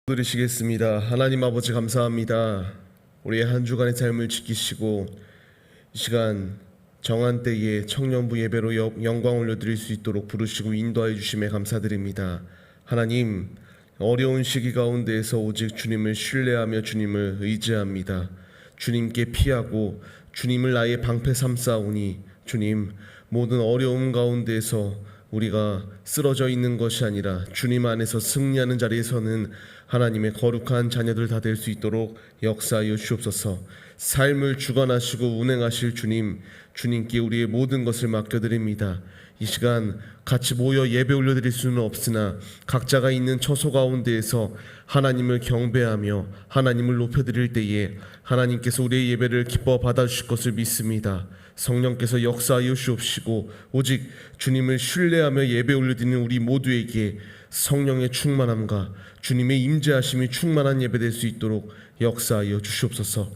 드리시겠습니다. 하나님 아버지 감사합니다. 우리의 한 주간의 삶을 지키시고 이 시간 정한 때에 청년부 예배로 영광 올려드릴 수 있도록 부르시고 인도하여 주심에 감사드립니다. 하나님, 어려운 시기 가운데에서 오직 주님을 신뢰하며 주님을 의지합니다. 주님께 피하고 주님을 나의 방패 삼사오니 주님, 모든 어려움 가운데에서 우리가 쓰러져 있는 것이 아니라 주님 안에서 승리하는 자리에 서는 하나님의 거룩한 자녀들 다 될 수 있도록 역사하여 주옵소서. 삶을 주관하시고 운행하실 주님, 주님께 우리의 모든 것을 맡겨드립니다. 이 시간 같이 모여 예배 올려드릴 수는 없으나 각자가 있는 처소 가운데에서 하나님을 경배하며 하나님을 높여드릴 때에 하나님께서 우리의 예배를 기뻐 받아주실 것을 믿습니다. 성령께서 역사하여 주옵시고 오직 주님을 신뢰하며 예배 올려드리는 우리 모두에게 성령의 충만함과 주님의 임재하심이 충만한 예배 될 수 있도록 역사하여 주시옵소서.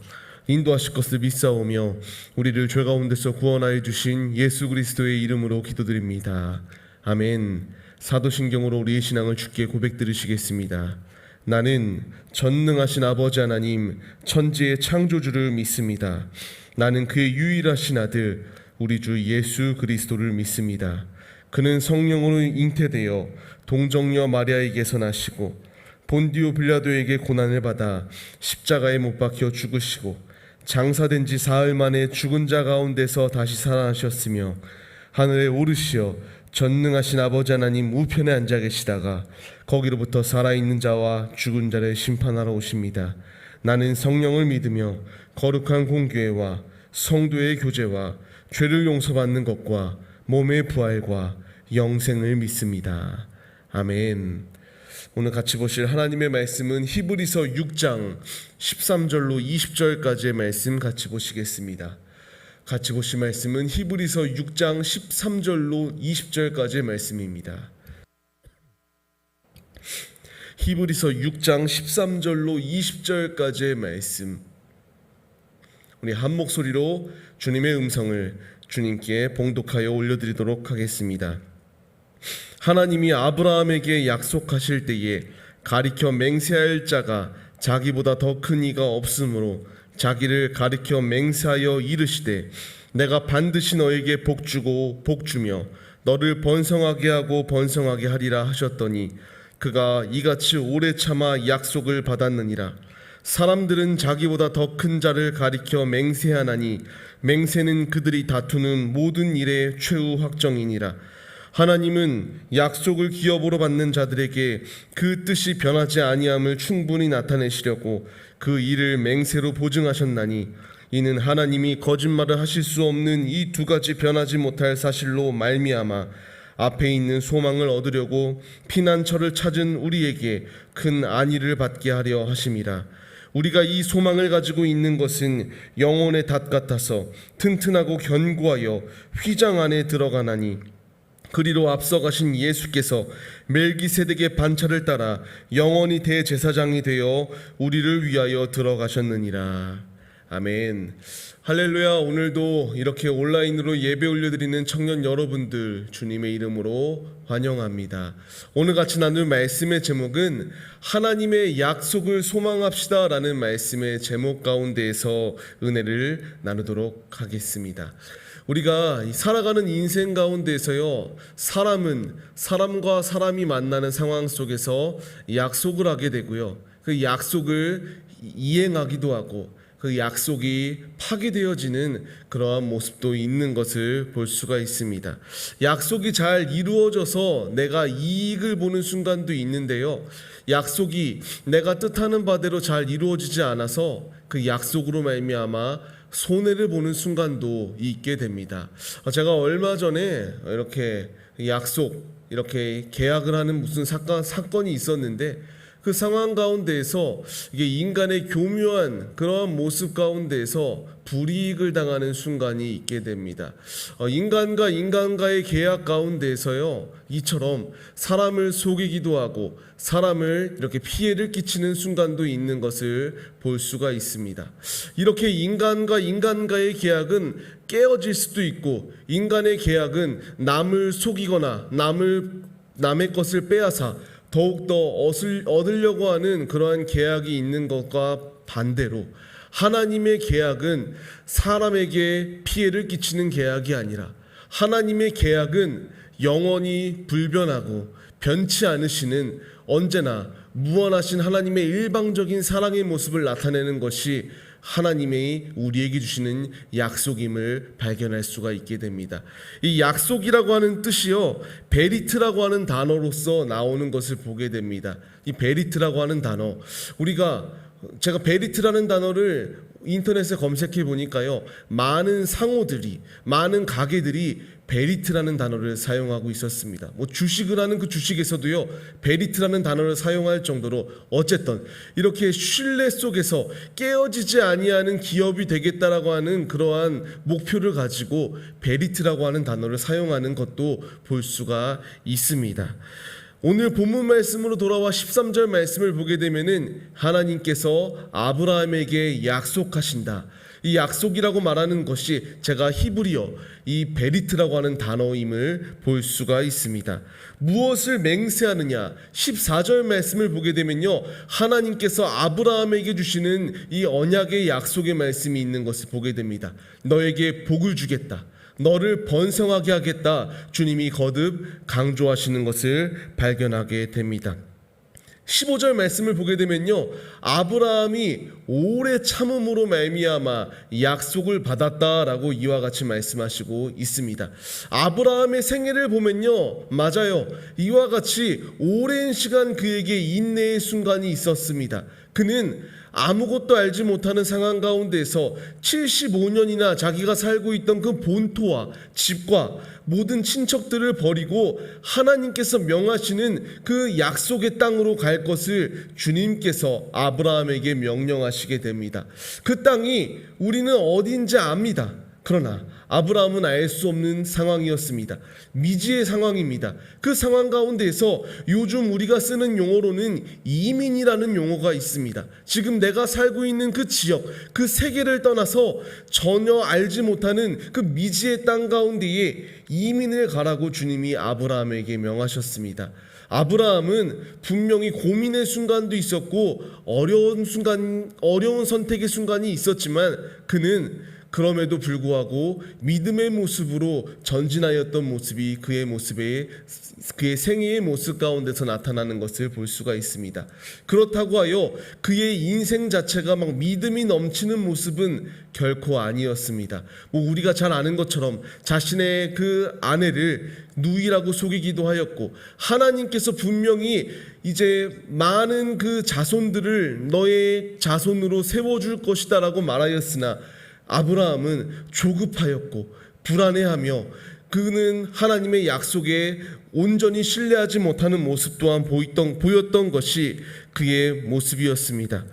인도하실 것을 믿사오며 우리를 죄 가운데서 구원하여 주신 예수 그리스도의 이름으로 기도드립니다. 아멘. 사도신경으로 우리의 신앙을 주께 고백 들으시겠습니다. 나는 전능하신 아버지 하나님 천지의 창조주를 믿습니다. 나는 그의 유일하신 아들 우리 주 예수 그리스도를 믿습니다. 그는 성령으로 잉태되어 동정녀 마리아에게서 나시고 본디오 빌라도에게 고난을 받아 십자가에 못 박혀 죽으시고 장사된 지 사흘 만에 죽은 자 가운데서 다시 살아나셨으며 하늘에 오르시어 전능하신 아버지 하나님 우편에 앉아 계시다가 거기로부터 살아있는 자와 죽은 자를 심판하러 오십니다. 나는 성령을 믿으며 거룩한 공교회와 성도의 교제와 죄를 용서받는 것과 몸의 부활과 영생을 믿습니다. 아멘. 오늘 같이 보실 하나님의 말씀은 히브리서 6장 13절로 20절까지의 말씀 같이 보시겠습니다. 같이 보실 말씀은 히브리서 6장 13절로 20절까지의 말씀입니다. 히브리서 6장 13절로 20절까지의 말씀, 우리 한 목소리로 주님의 음성을 주님께 봉독하여 올려드리도록 하겠습니다. 하나님이 아브라함에게 약속하실 때에 가리켜 맹세할 자가 자기보다 더 큰 이가 없으므로 자기를 가리켜 맹세하여 이르시되 내가 반드시 너에게 복주고 복주며 너를 번성하게 하고 번성하게 하리라 하셨더니 그가 이같이 오래 참아 약속을 받았느니라. 사람들은 자기보다 더 큰 자를 가리켜 맹세하나니 맹세는 그들이 다투는 모든 일의 최후 확정이니라. 하나님은 약속을 기업으로 받는 자들에게 그 뜻이 변하지 아니함을 충분히 나타내시려고 그 일을 맹세로 보증하셨나니 이는 하나님이 거짓말을 하실 수 없는 이 두 가지 변하지 못할 사실로 말미암아 앞에 있는 소망을 얻으려고 피난처를 찾은 우리에게 큰 안위를 받게 하려 하심이라. 우리가 이 소망을 가지고 있는 것은 영혼의 닷 같아서 튼튼하고 견고하여 휘장 안에 들어가나니 그리로 앞서가신 예수께서 멜기세덱의 반차를 따라 영원히 대제사장이 되어 우리를 위하여 들어가셨느니라. 아멘. 할렐루야. 오늘도 이렇게 온라인으로 예배 올려드리는 청년 여러분들 주님의 이름으로 환영합니다. 오늘 같이 나눌 말씀의 제목은 하나님의 약속을 소망합시다 라는 말씀의 제목 가운데에서 은혜를 나누도록 하겠습니다. 우리가 살아가는 인생 가운데서요, 사람은 사람과 사람이 만나는 상황 속에서 약속을 하게 되고요, 그 약속을 이행하기도 하고 그 약속이 파기되어지는 그러한 모습도 있는 것을 볼 수가 있습니다. 약속이 잘 이루어져서 내가 이익을 보는 순간도 있는데요, 약속이 내가 뜻하는 바대로 잘 이루어지지 않아서 그 약속으로 말미암아 손해를 보는 순간도 있게 됩니다. 제가 얼마 전에 이렇게 이렇게 계약을 하는 무슨 사건이 있었는데 그 상황 가운데에서 이게 인간의 교묘한 그러한 모습 가운데에서 불이익을 당하는 순간이 있게 됩니다. 인간과 인간과의 계약 가운데에서요, 이처럼 사람을 속이기도 하고 사람을 이렇게 피해를 끼치는 순간도 있는 것을 볼 수가 있습니다. 이렇게 인간과 인간과의 계약은 깨어질 수도 있고, 인간의 계약은 남을 속이거나 남의 것을 빼앗아 더욱더 얻으려고 하는 그러한 계약이 있는 것과 반대로 하나님의 계약은 사람에게 피해를 끼치는 계약이 아니라 하나님의 계약은 영원히 불변하고 변치 않으시는 언제나 무한하신 하나님의 일방적인 사랑의 모습을 나타내는 것이 하나님의 우리에게 주시는 약속임을 발견할 수가 있게 됩니다. 이 약속이라고 하는 뜻이요, 베리트라고 하는 단어로서 나오는 것을 보게 됩니다. 이 베리트라고 하는 단어, 제가 베리트라는 단어를 인터넷에 검색해 보니까요, 많은 상호들이, 많은 가게들이 베리트라는 단어를 사용하고 있었습니다. 주식을 하는 그 주식에서도요, 베리트라는 단어를 사용할 정도로 어쨌든 이렇게 신뢰 속에서 깨어지지 아니하는 기업이 되겠다라고 하는 그러한 목표를 가지고 베리트라고 하는 단어를 사용하는 것도 볼 수가 있습니다. 오늘 본문 말씀으로 돌아와 13절 말씀을 보게 되면은 하나님께서 아브라함에게 약속하신다. 이 약속이라고 말하는 것이 제가 히브리어 이 베리트라고 하는 단어임을 볼 수가 있습니다. 무엇을 맹세하느냐? 14절 말씀을 보게 되면요, 하나님께서 아브라함에게 주시는 이 언약의 약속의 말씀이 있는 것을 보게 됩니다. 너에게 복을 주겠다, 너를 번성하게 하겠다, 주님이 거듭 강조하시는 것을 발견하게 됩니다. 15절 말씀을 보게 되면요, 아브라함이 오래 참음으로 말미암아 약속을 받았다라고 이와 같이 말씀하시고 있습니다. 아브라함의 생애를 보면요, 맞아요, 이와 같이 오랜 시간 그에게 인내의 순간이 있었습니다. 그는 아무것도 알지 못하는 상황 가운데서 75년이나 자기가 살고 있던 그 본토와 집과 모든 친척들을 버리고 하나님께서 명하시는 그 약속의 땅으로 갈 것을 주님께서 아브라함에게 명령하시게 됩니다. 그 땅이 우리는 어딘지 압니다. 그러나 아브라함은 알 수 없는 상황이었습니다. 미지의 상황입니다. 그 상황 가운데에서 요즘 우리가 쓰는 용어로는 이민이라는 용어가 있습니다. 지금 내가 살고 있는 그 지역, 그 세계를 떠나서 전혀 알지 못하는 그 미지의 땅 가운데에 이민을 가라고 주님이 아브라함에게 명하셨습니다. 아브라함은 분명히 고민의 순간도 있었고 어려운 선택의 순간이 있었지만 그는 그럼에도 불구하고 믿음의 모습으로 전진하였던 모습이 그의 생애의 모습 가운데서 나타나는 것을 볼 수가 있습니다. 그렇다고 하여 그의 인생 자체가 막 믿음이 넘치는 모습은 결코 아니었습니다. 우리가 잘 아는 것처럼 자신의 그 아내를 누이라고 속이기도 하였고, 하나님께서 분명히 이제 많은 그 자손들을 너의 자손으로 세워줄 것이다라고 말하였으나 아브라함은 조급하였고 불안해하며 그는 하나님의 약속에 온전히 신뢰하지 못하는 모습 또한 보였던 것이 그의 모습이었습니다.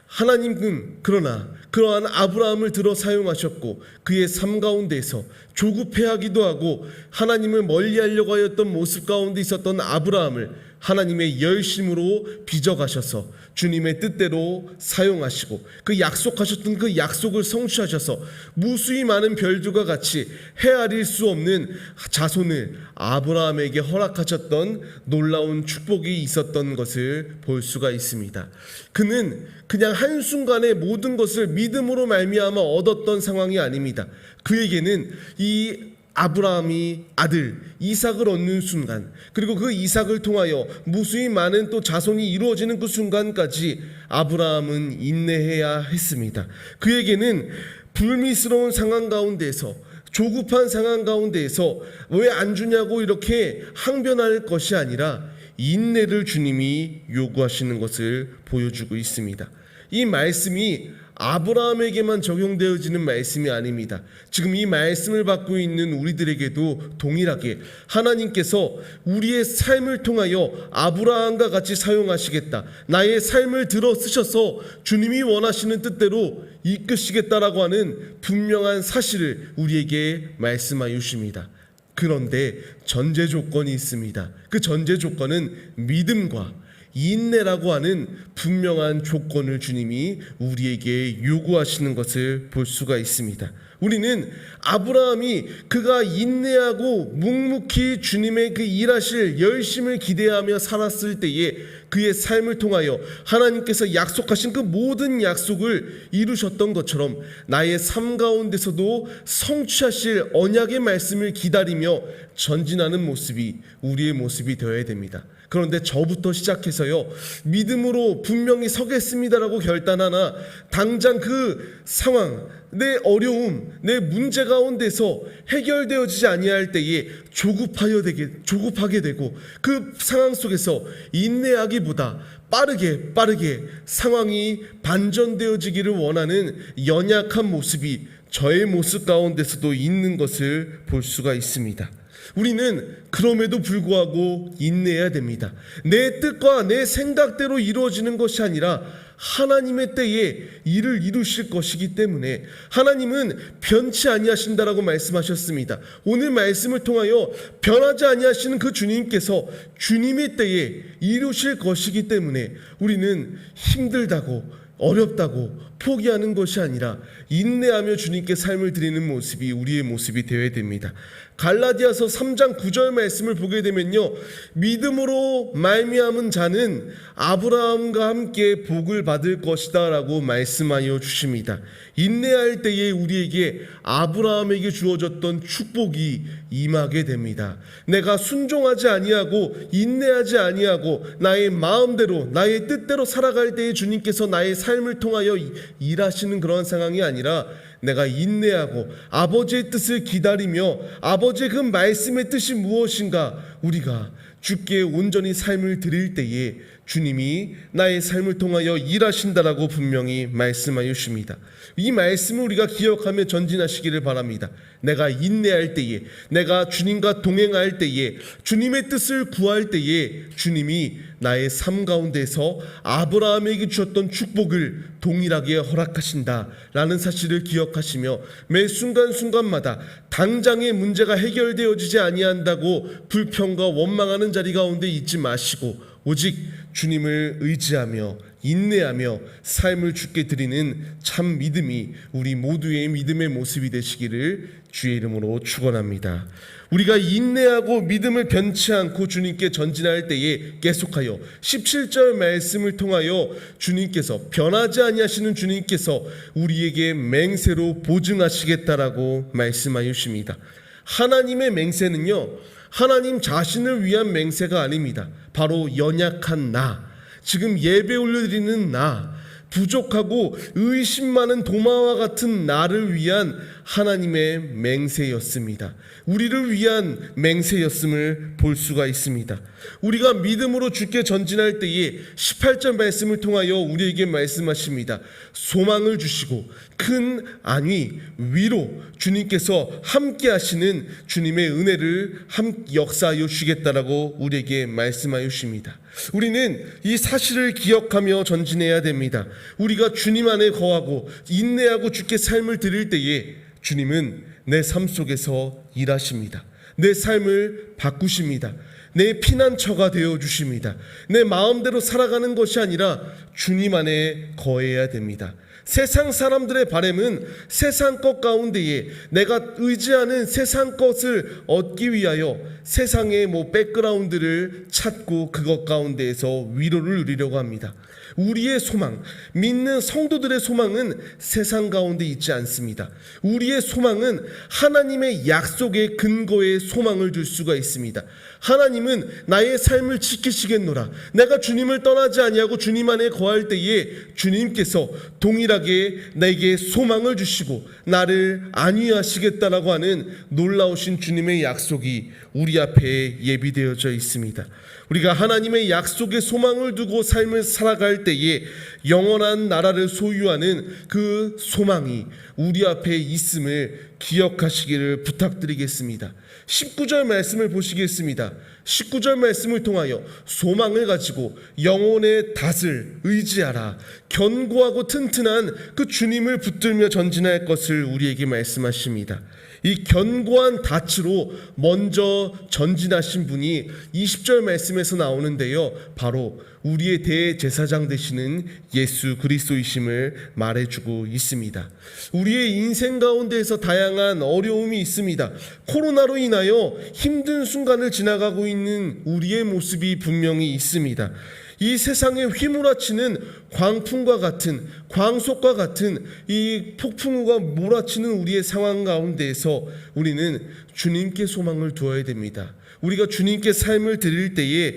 하나님은 그러나 그러한 아브라함을 들어 사용하셨고 그의 삶 가운데에서 조급해하기도 하고 하나님을 멀리하려고 하였던 모습 가운데 있었던 아브라함을 하나님의 열심으로 빚어가셔서 주님의 뜻대로 사용하시고 그 약속하셨던 그 약속을 성취하셔서 무수히 많은 별들과 같이 헤아릴 수 없는 자손을 아브라함에게 허락하셨던 놀라운 축복이 있었던 것을 볼 수가 있습니다. 그는 그냥 한순간에 모든 것을 믿음으로 말미암아 얻었던 상황이 아닙니다. 그에게는 이 아브라함이 아들 이삭을 얻는 순간, 그리고 그 이삭을 통하여 무수히 많은 또 자손이 이루어지는 그 순간까지 아브라함은 인내해야 했습니다. 그에게는 불미스러운 상황 가운데에서, 조급한 상황 가운데에서 왜 안 주냐고 이렇게 항변할 것이 아니라 인내를 주님이 요구하시는 것을 보여주고 있습니다. 이 말씀이 아브라함에게만 적용되어지는 말씀이 아닙니다. 지금 이 말씀을 받고 있는 우리들에게도 동일하게 하나님께서 우리의 삶을 통하여 아브라함과 같이 사용하시겠다, 나의 삶을 들어 쓰셔서 주님이 원하시는 뜻대로 이끄시겠다라고 하는 분명한 사실을 우리에게 말씀하여 주십니다. 그런데 전제 조건이 있습니다. 그 전제 조건은 믿음과 인내라고 하는 분명한 조건을 주님이 우리에게 요구하시는 것을 볼 수가 있습니다. 우리는 아브라함이 그가 인내하고 묵묵히 주님의 그 일하실 열심을 기대하며 살았을 때에 그의 삶을 통하여 하나님께서 약속하신 그 모든 약속을 이루셨던 것처럼 나의 삶 가운데서도 성취하실 언약의 말씀을 기다리며 전진하는 모습이 우리의 모습이 되어야 됩니다. 그런데 저부터 시작해서요, 믿음으로 분명히 서겠습니다라고 결단하나 당장 그 상황, 내 어려움, 내 문제 가운데서 해결되어지지 아니할 때에 조급하게 되고 그 상황 속에서 인내하기보다 빠르게 상황이 반전되어지기를 원하는 연약한 모습이 저의 모습 가운데서도 있는 것을 볼 수가 있습니다. 우리는 그럼에도 불구하고 인내해야 됩니다. 내 뜻과 내 생각대로 이루어지는 것이 아니라 하나님의 때에 일을 이루실 것이기 때문에 하나님은 변치 아니하신다라고 말씀하셨습니다. 오늘 말씀을 통하여 변하지 아니하시는 그 주님께서 주님의 때에 이루실 것이기 때문에 우리는 힘들다고 어렵다고 포기하는 것이 아니라 인내하며 주님께 삶을 드리는 모습이 우리의 모습이 되어야 됩니다. 갈라디아서 3장 9절 말씀을 보게 되면요, 믿음으로 말미암은 자는 아브라함과 함께 복을 받을 것이다 라고 말씀하여 주십니다. 인내할 때에 우리에게 아브라함에게 주어졌던 축복이 임하게 됩니다. 내가 순종하지 아니하고 인내하지 아니하고 나의 마음대로 나의 뜻대로 살아갈 때에 주님께서 나의 삶을 통하여 일하시는 그런 상황이 아니라 내가 인내하고 아버지의 뜻을 기다리며 아버지의 그 말씀의 뜻이 무엇인가 우리가 주께 온전히 삶을 드릴 때에 주님이 나의 삶을 통하여 일하신다라고 분명히 말씀하여 주십니다. 이 말씀을 우리가 기억하며 전진하시기를 바랍니다. 내가 인내할 때에, 내가 주님과 동행할 때에, 주님의 뜻을 구할 때에 주님이 나의 삶 가운데서 아브라함에게 주셨던 축복을 동일하게 허락하신다라는 사실을 기억하시며 매 순간순간마다 당장의 문제가 해결되어지지 아니한다고 불평과 원망하는 자리 가운데 있지 마시고 오직 주님을 의지하며 인내하며 삶을 주께 드리는 참 믿음이 우리 모두의 믿음의 모습이 되시기를 주의 이름으로 축원합니다. 우리가 인내하고 믿음을 변치 않고 주님께 전진할 때에 계속하여 17절 말씀을 통하여 주님께서 변하지 아니하시는 주님께서 우리에게 맹세로 보증하시겠다라고 말씀하여 주십니다. 하나님의 맹세는요, 하나님 자신을 위한 맹세가 아닙니다. 바로 연약한 나, 지금 예배 올려드리는 나, 부족하고 의심 많은 도마와 같은 나를 위한 하나님의 맹세였습니다. 우리를 위한 맹세였음을 볼 수가 있습니다. 우리가 믿음으로 주께 전진할 때에 18절 말씀을 통하여 우리에게 말씀하십니다. 소망을 주시고 큰 안위, 위로 주님께서 함께 하시는 주님의 은혜를 역사하여 주시겠다라고 우리에게 말씀하여 주십니다. 우리는 이 사실을 기억하며 전진해야 됩니다. 우리가 주님 안에 거하고 인내하고 주께 삶을 드릴 때에 주님은 내 삶 속에서 일하십니다. 내 삶을 바꾸십니다. 내 피난처가 되어 주십니다. 내 마음대로 살아가는 것이 아니라 주님 안에 거해야 됩니다. 세상 사람들의 바람은 세상 것 가운데에 내가 의지하는 세상 것을 얻기 위하여 세상의 백그라운드를 찾고 그것 가운데에서 위로를 누리려고 합니다. 우리의 소망, 믿는 성도들의 소망은 세상 가운데 있지 않습니다. 우리의 소망은 하나님의 약속의 근거에 소망을 둘 수가 있습니다. 하나님은 나의 삶을 지키시겠노라. 내가 주님을 떠나지 아니하고 주님 안에 거할 때에 주님께서 동일하게 내게 소망을 주시고 나를 안위하시겠다라고 하는 놀라우신 주님의 약속이 우리 앞에 예비되어져 있습니다. 우리가 하나님의 약속에 소망을 두고 삶을 살아갈 때에 영원한 나라를 소유하는 그 소망이 우리 앞에 있음을 기억하시기를 부탁드리겠습니다. 19절 말씀을 보시겠습니다. 19절 말씀을 통하여 소망을 가지고 영혼의 닷을 의지하라. 견고하고 튼튼한 그 주님을 붙들며 전진할 것을 우리에게 말씀하십니다. 이 견고한 닻으로 먼저 전진하신 분이 20절 말씀에서 나오는데요, 바로 우리의 대제사장 되시는 예수 그리스도이심을 말해주고 있습니다. 우리의 인생 가운데에서 다양한 어려움이 있습니다. 코로나로 인하여 힘든 순간을 지나가고 있는 우리의 모습이 분명히 있습니다. 이 세상에 휘몰아치는 광풍과 같은, 광속과 같은 이 폭풍우가 몰아치는 우리의 상황 가운데에서 우리는 주님께 소망을 두어야 됩니다. 우리가 주님께 삶을 드릴 때에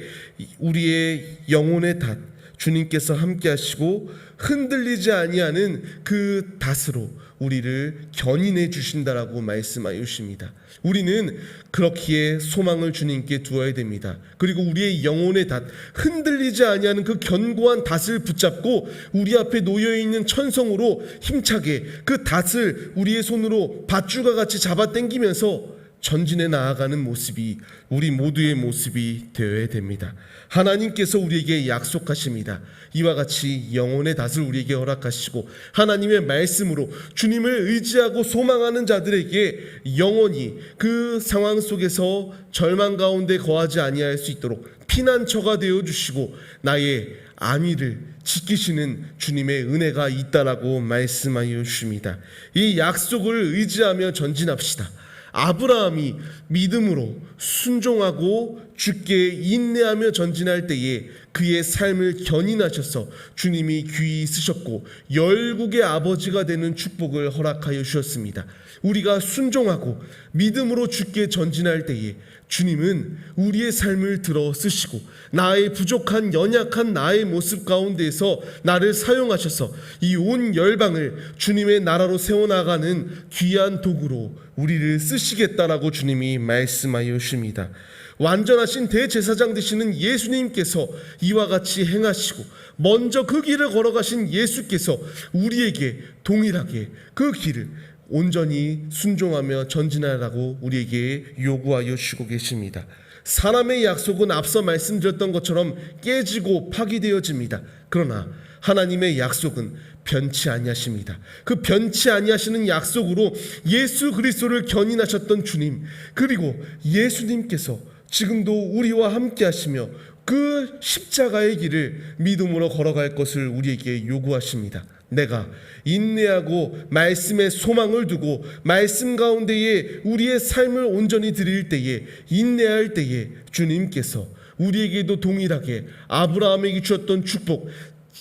우리의 영혼의 닻, 주님께서 함께 하시고 흔들리지 아니하는 그 닻으로 우리를 견인해 주신다라고 말씀하여 주십니다. 우리는 그렇기에 소망을 주님께 두어야 됩니다. 그리고 우리의 영혼의 닻, 흔들리지 아니하는 그 견고한 닻을 붙잡고 우리 앞에 놓여 있는 천성으로 힘차게 그 닷을 우리의 손으로 밧줄과 같이 잡아당기면서 전진해 나아가는 모습이 우리 모두의 모습이 되어야 됩니다. 하나님께서 우리에게 약속하십니다. 이와 같이 영혼의 닷을 우리에게 허락하시고 하나님의 말씀으로 주님을 의지하고 소망하는 자들에게 영원히 그 상황 속에서 절망 가운데 거하지 아니할 수 있도록 피난처가 되어 주시고 나의 안위를 지키시는 주님의 은혜가 있다라고 말씀하여 주십니다. 이 약속을 의지하며 전진합시다. 아브라함이 믿음으로 순종하고 주께 인내하며 전진할 때에 그의 삶을 견인하셔서 주님이 귀히 쓰셨고 열국의 아버지가 되는 축복을 허락하여 주셨습니다. 우리가 순종하고 믿음으로 주께 전진할 때에 주님은 우리의 삶을 들어 쓰시고 나의 부족한 연약한 나의 모습 가운데에서 나를 사용하셔서 이 온 열방을 주님의 나라로 세워나가는 귀한 도구로 우리를 쓰시겠다라고 주님이 말씀하여 주십니다. 완전하신 대제사장 되시는 예수님께서 이와 같이 행하시고 먼저 그 길을 걸어가신 예수께서 우리에게 동일하게 그 길을 온전히 순종하며 전진하라고 우리에게 요구하여 주시고 계십니다. 사람의 약속은 앞서 말씀드렸던 것처럼 깨지고 파기되어집니다. 그러나 하나님의 약속은 변치 아니하십니다. 그 변치 아니하시는 약속으로 예수 그리스도를 견인하셨던 주님, 그리고 예수님께서 지금도 우리와 함께 하시며 그 십자가의 길을 믿음으로 걸어갈 것을 우리에게 요구하십니다. 내가 인내하고 말씀에 소망을 두고 말씀 가운데에 우리의 삶을 온전히 드릴 때에 인내할 때에 주님께서 우리에게도 동일하게 아브라함에게 주었던 축복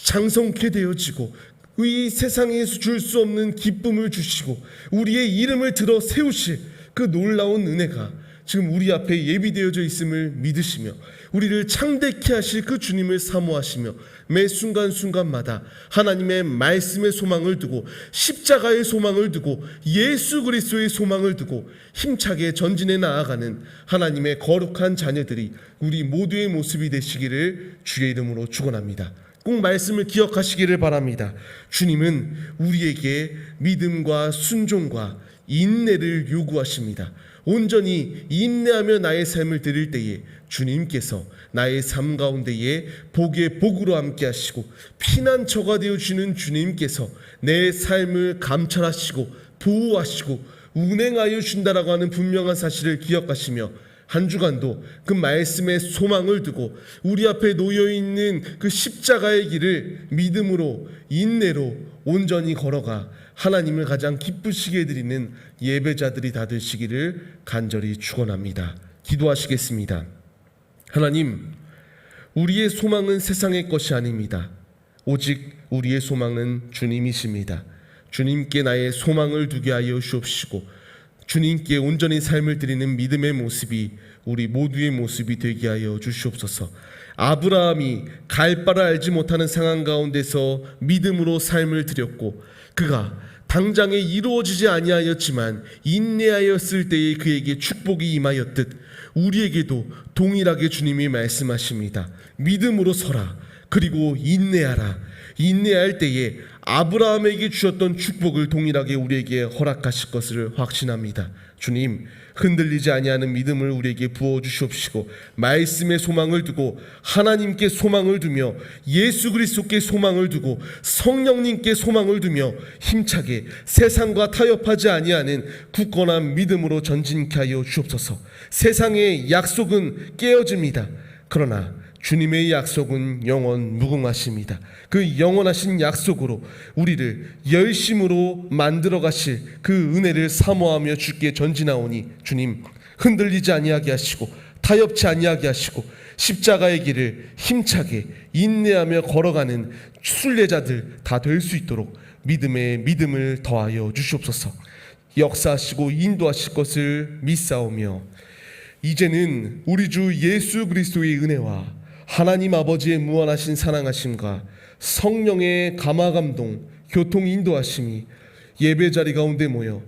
장성케 되어지고 이 세상에서 줄 수 없는 기쁨을 주시고 우리의 이름을 들어 세우실 그 놀라운 은혜가 지금 우리 앞에 예비되어져 있음을 믿으시며 우리를 창대케 하실 그 주님을 사모하시며 매 순간순간마다 하나님의 말씀의 소망을 두고 십자가의 소망을 두고 예수 그리스도의 소망을 두고 힘차게 전진해 나아가는 하나님의 거룩한 자녀들이 우리 모두의 모습이 되시기를 주의 이름으로 축원합니다. 꼭 말씀을 기억하시기를 바랍니다. 주님은 우리에게 믿음과 순종과 인내를 요구하십니다. 온전히 인내하며 나의 삶을 드릴 때에 주님께서 나의 삶 가운데에 복의 복으로 함께 하시고 피난처가 되어주시는 주님께서 내 삶을 감찰하시고 보호하시고 운행하여 준다라고 하는 분명한 사실을 기억하시며 한 주간도 그 말씀에 소망을 두고 우리 앞에 놓여있는 그 십자가의 길을 믿음으로 인내로 온전히 걸어가 하나님을 가장 기쁘시게 해드리는 예배자들이 다 되시기를 간절히 축원합니다. 기도하시겠습니다. 하나님, 우리의 소망은 세상의 것이 아닙니다. 오직 우리의 소망은 주님이십니다. 주님께 나의 소망을 두게 하여 주옵시고 주님께 온전히 삶을 드리는 믿음의 모습이 우리 모두의 모습이 되게 하여 주시옵소서. 아브라함이 갈 바를 알지 못하는 상황 가운데서 믿음으로 삶을 드렸고 그가 당장에 이루어지지 아니하였지만 인내하였을 때에 그에게 축복이 임하였듯 우리에게도 동일하게 주님이 말씀하십니다. 믿음으로 서라. 그리고 인내하라. 인내할 때에 아브라함에게 주셨던 축복을 동일하게 우리에게 허락하실 것을 확신합니다. 주님, 흔들리지 아니하는 믿음을 우리에게 부어 주시옵시고 말씀에 소망을 두고 하나님께 소망을 두며 예수 그리스도께 소망을 두고 성령님께 소망을 두며 힘차게 세상과 타협하지 아니하는 굳건한 믿음으로 전진케 하여 주옵소서. 세상의 약속은 깨어집니다. 그러나 주님의 약속은 영원 무궁하십니다. 그 영원하신 약속으로 우리를 열심으로 만들어 가실 그 은혜를 사모하며 주께 전진하오니 주님, 흔들리지 아니하게 하시고 타협치 아니하게 하시고 십자가의 길을 힘차게 인내하며 걸어가는 순례자들 다 될 수 있도록 믿음에 믿음을 더하여 주시옵소서. 역사하시고 인도하실 것을 믿사오며 이제는 우리 주 예수 그리스도의 은혜와 하나님 아버지의 무한하신 사랑하심과 성령의 감화감동, 교통 인도하심이 예배자리 가운데 모여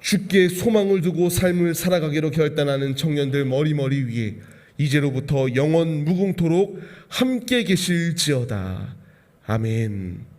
주께 소망을 두고 삶을 살아가기로 결단하는 청년들 머리머리 위에 이제로부터 영원 무궁토록 함께 계실지어다. 아멘.